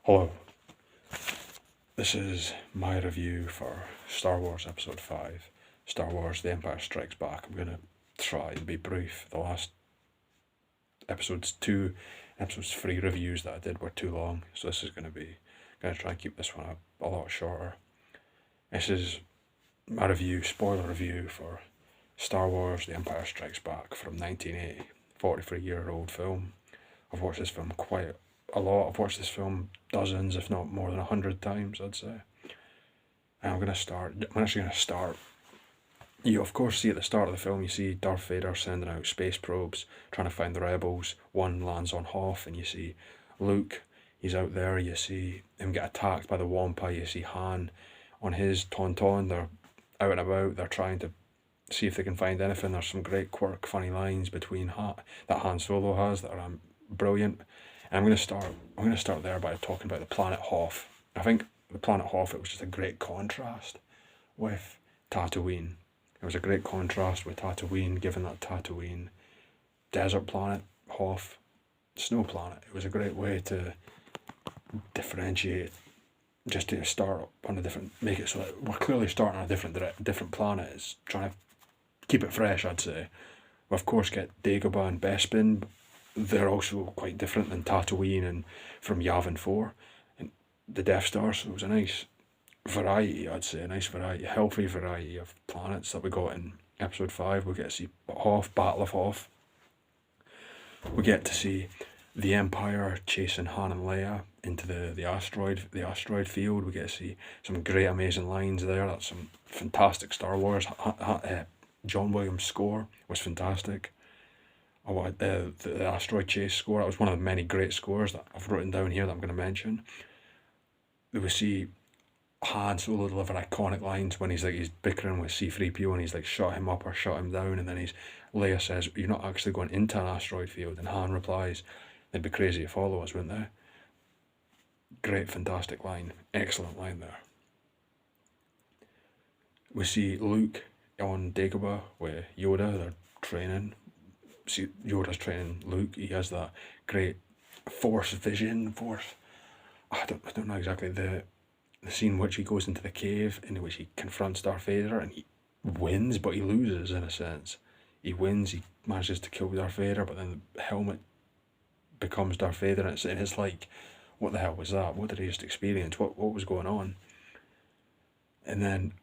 Hello, this is my review for Star Wars Episode 5, Star Wars The Empire Strikes Back. I'm going to try and be brief. The last episodes 2, episodes 3 reviews that I did were too long, so this is going to try and keep this one a lot shorter. This is my review, spoiler review for Star Wars The Empire Strikes Back from 1980, 43-year-old film. I've watched this film quite a lot. I've watched this film dozens, if not more than 100 times, I'd say. And I'm actually going to start. You, of course, see at the start of the film, you see Darth Vader sending out space probes, trying to find the rebels. One lands on Hoth, and you see Luke, he's out there. You see him get attacked by the Wampa. You see Han on his Tauntaun. They're out and about. They're trying to see if they can find anything. There's some great quirk, funny lines between that Han Solo has that are brilliant. And I'm going to start there by talking about the planet Hoth. I think the planet Hoth, it was just a great contrast with Tatooine. It was a great contrast with Tatooine, given that Tatooine, desert planet, Hoth, snow planet. It was a great way to differentiate, just to start on a different, make it so that we're clearly starting on a different planet. It's trying to keep it fresh, I'd say. We of course get Dagobah and Bespin. They're also quite different than Tatooine and from Yavin 4 and the Death Star, so it was a nice variety, I'd say, a nice variety, a healthy variety of planets that we got in Episode 5. We get to see Hoth, Battle of Hoth. We get to see the Empire chasing Han and Leia into the asteroid field. We get to see some great, amazing lines there. That's some fantastic Star Wars. John Williams' score was fantastic. The asteroid chase score, that was one of the many great scores that I've written down here that I'm going to mention. We see Han Solo deliver iconic lines when he's bickering with C-3PO and he's like, shut him up or shut him down, and then Leia says, you're not actually going into an asteroid field, and Han replies, they'd be crazy to follow us, wouldn't they? Great, fantastic line, excellent line there. We see Luke on Dagobah with Yoda, they're training. See, Yoda's training Luke. He has that great force vision. I don't know exactly the scene in which he goes into the cave, in which he confronts Darth Vader, and he wins, but he loses in a sense. He wins. He manages to kill Darth Vader, but then the helmet becomes Darth Vader, and it's like, what the hell was that? What did he just experience? What was going on? And then,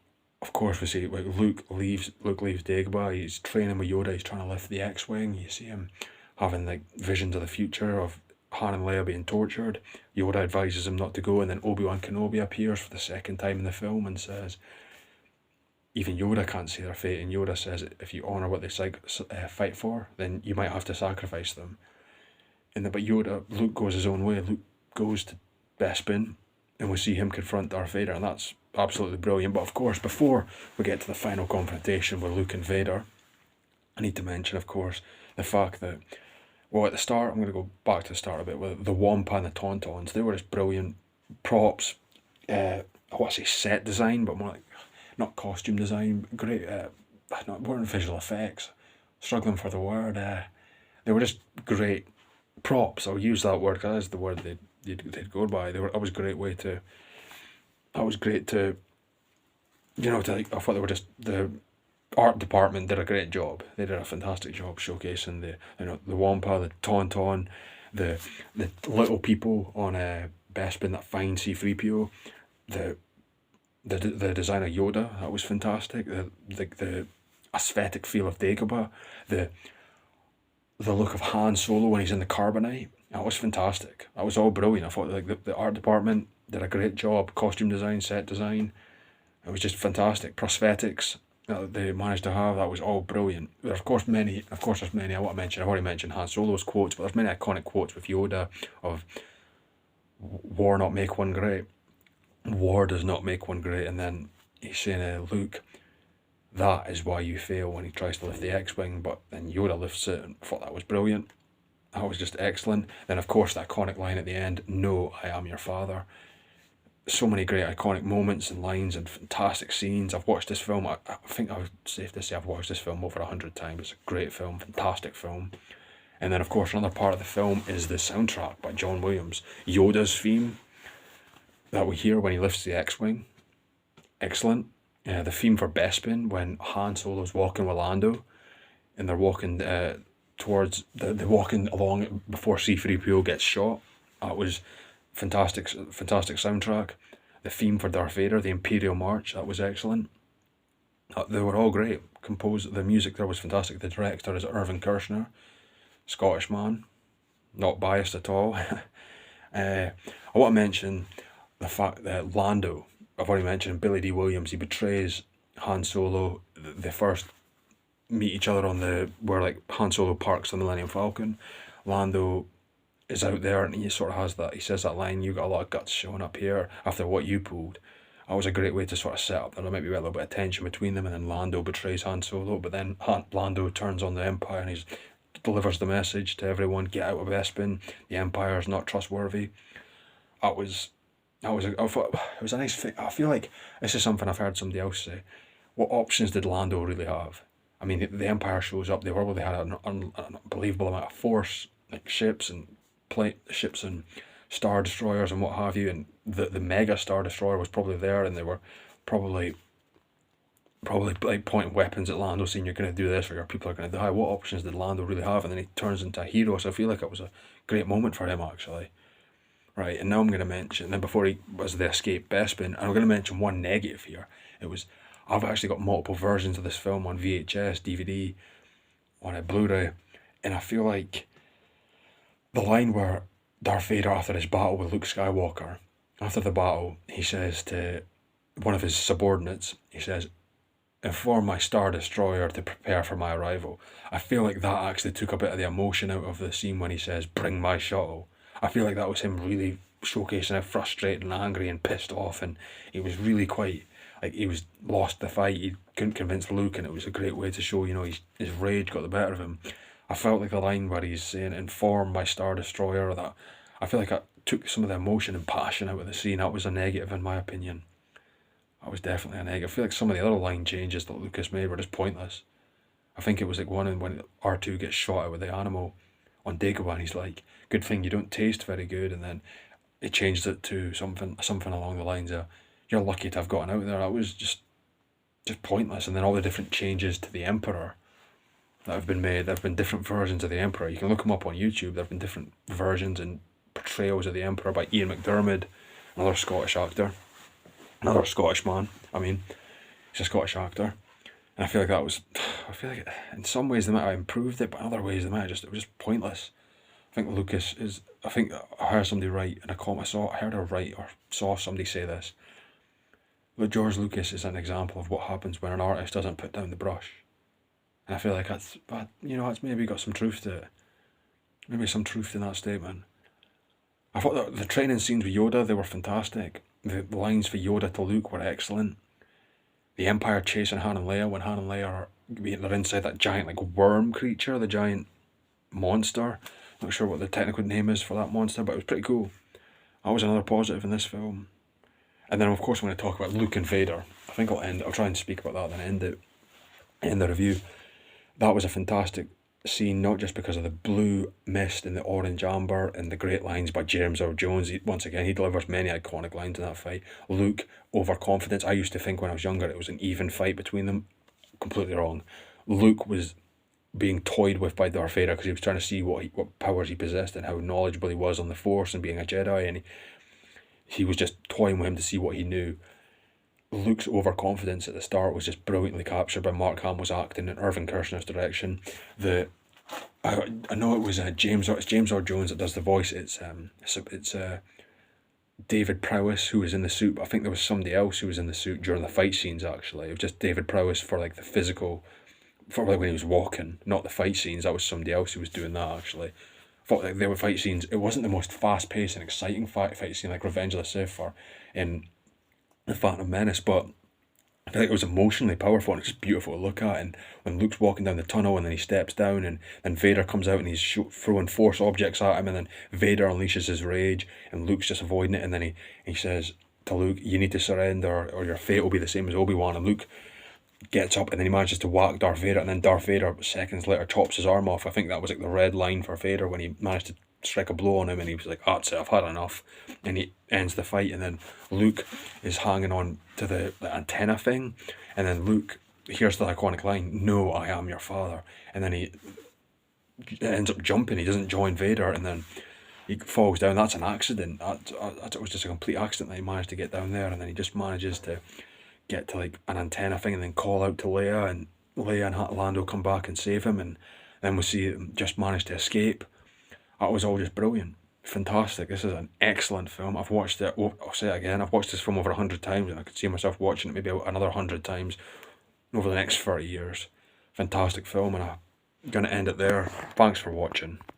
of course, we see Luke leaves Dagobah. He's training with Yoda. He's trying to lift the X-Wing. You see him having visions of the future of Han and Leia being tortured. Yoda advises him not to go, and then Obi-Wan Kenobi appears for the second time in the film and says, even Yoda can't see their fate, and Yoda says, if you honour what they fight for, then you might have to sacrifice them. But Luke goes his own way. Luke goes to Bespin, and we see him confront Darth Vader, and that's absolutely brilliant. But of course, before we get to the final confrontation with Luke and Vader, I need to mention, of course, the fact that, well, at the start, I'm going to go back to the start a bit, with the Wampa and the Tauntauns. They were just brilliant props. I want to say set design, but more like, not costume design, great, weren't visual effects, struggling for the word. They were just great props. I'll use that word because that's the word they'd go by. That was great to, I thought they were just, the art department did a great job. They did a fantastic job showcasing the Wampa, the Tauntaun, the little people on Bespin that find C-3PO, the design of Yoda, that was fantastic. The aesthetic feel of Dagobah, the look of Han Solo when he's in the carbonite, that was fantastic. That was all brilliant. I thought the art department did a great job. Costume design, set design, it was just fantastic. Prosthetics that they managed to have, that was all brilliant. There's many. I've already mentioned Han Solo's quotes, but there's many iconic quotes with Yoda of war not make one great. War does not make one great. And then he's saying, Luke, that is why you fail, when he tries to lift the X-Wing, but then Yoda lifts it, and I thought that was brilliant. That was just excellent. Then, of course, the iconic line at the end, no, I am your father. So many great iconic moments and lines and fantastic scenes. I've watched this film, I think I would safe to say I've watched this film over 100 times. It's a great film, fantastic film. And then, of course, another part of the film is the soundtrack by John Williams. Yoda's theme, that we hear when he lifts the X-Wing, excellent. The theme for Bespin when Han Solo's walking with Lando, and they're walking towards they're walking along before C-3PO gets shot. That was fantastic soundtrack. The theme for Darth Vader, the Imperial March, that was excellent. They were all great. The music there was fantastic. The director is Irvin Kershner, Scottish man, not biased at all. I want to mention the fact that Lando, I've already mentioned Billy D. Williams, he betrays Han Solo. They first meet each other where like Han Solo parks the Millennium Falcon. Lando is out there and he sort of has that, he says that line, "You got a lot of guts showing up here after what you pulled." That was a great way to sort of set up that there might be a little bit of tension between them, and then Lando betrays Han Solo, but then Lando turns on the Empire and he delivers the message to everyone, get out of Bespin, the Empire is not trustworthy. It was a nice thing. I feel like this is something I've heard somebody else say. What options did Lando really have? I mean, the Empire shows up, they had an unbelievable amount of force, like ships and Star Destroyers and what have you, and the Mega Star Destroyer was probably there, and they were probably like pointing weapons at Lando saying, "You're going to do this or your people are going to die." What options did Lando really have? And then he turns into a hero, so I feel like it was a great moment for him, actually. Right, and now I'm going to mention, then before he was the escape Bespin, and I'm going to mention one negative here. I've actually got multiple versions of this film on VHS, DVD, on a Blu-ray, and I feel like the line where Darth Vader, after his battle with Luke Skywalker, after the battle, he says to one of his subordinates, he says, "Inform my Star Destroyer to prepare for my arrival." I feel like that actually took a bit of the emotion out of the scene when he says, "Bring my shuttle." I feel like that was him really showcasing how frustrated and angry and pissed off, and he was really quite, like, he was lost the fight, he couldn't convince Luke, and it was a great way to show, his rage got the better of him. I felt like the line where he's saying, "Inform my Star Destroyer," that I feel like I took some of the emotion and passion out of the scene. That was a negative in my opinion. That was definitely a negative. I feel like some of the other line changes that Lucas made were just pointless. I think it was like one when R2 gets shot out with the animal on Dagobah, and he's like, "Good thing you don't taste very good," and then he changed it to something along the lines of, "You're lucky to have gotten out there." That was just pointless. And then all the different changes to the Emperor that have been made. There have been different versions of the Emperor. You can look them up on YouTube. There have been different versions and portrayals of the Emperor by Ian McDiarmid, another Scottish actor, another Scottish man. I mean, he's a Scottish actor. And I feel like in some ways they might have improved it, but in other ways it was just pointless. I think I heard somebody write in a comment, I heard her write or saw somebody say this, but George Lucas is an example of what happens when an artist doesn't put down the brush. And I feel like that's maybe got some truth to it. Maybe some truth in that statement. I thought that the training scenes with Yoda, they were fantastic. The lines for Yoda to Luke were excellent. The Empire chasing Han and Leia, when Han and Leia they're inside that giant like worm creature, the giant monster. Not sure what the technical name is for that monster, but it was pretty cool. That was another positive in this film. And then of course I'm going to talk about Luke and Vader. I think I'll try and speak about that and end the review. That was a fantastic scene, not just because of the blue mist and the orange amber and the great lines by James Earl Jones. Once again, he delivers many iconic lines in that fight. Luke, overconfidence. I used to think when I was younger it was an even fight between them. Completely wrong. Luke was being toyed with by Darth Vader because he was trying to see what powers he possessed and how knowledgeable he was on the Force and being a Jedi, and he was just toying with him to see what he knew. Luke's overconfidence at the start was just brilliantly captured by Mark Hamill's acting and Irvin Kershner's direction. I know it was James Earl Jones that does the voice. It's David Prowse who was in the suit, but I think there was somebody else who was in the suit during the fight scenes. Actually, it was just David Prowse for like the physical, for like when he was walking, not the fight scenes. That was somebody else who was doing that. Actually, I thought like there were fight scenes. It wasn't the most fast paced and exciting fight scene like Revenge of the Sith or in The Phantom Menace, but I feel like it was emotionally powerful and it's just beautiful to look at. And when Luke's walking down the tunnel and then he steps down and then Vader comes out and he's throwing Force objects at him, and then Vader unleashes his rage and Luke's just avoiding it, and then he says to Luke, "You need to surrender or your fate will be the same as Obi-Wan." And Luke gets up and then he manages to whack Darth Vader, and then Darth Vader seconds later chops his arm off. I think that was like the red line for Vader when he managed to strike a blow on him, and he was like, "Oh, that's it, I've had enough," and he ends the fight. And then Luke is hanging on to the antenna thing, and then Luke hears the iconic line, "No, I am your father," and then he ends up jumping. He doesn't join Vader, and then he falls down. That's an accident. It was just a complete accident that he managed to get down there, and then he just manages to get to like an antenna thing, and then call out to Leia, and Leia and Lando come back and save him, and then we see him just manage to escape. That was all just brilliant, fantastic. This is an excellent film. I've watched it. I'll say it again. I've watched this film over 100 times, and I could see myself watching it maybe another 100 times over the next 30 years. Fantastic film, and I'm gonna end it there. Thanks for watching.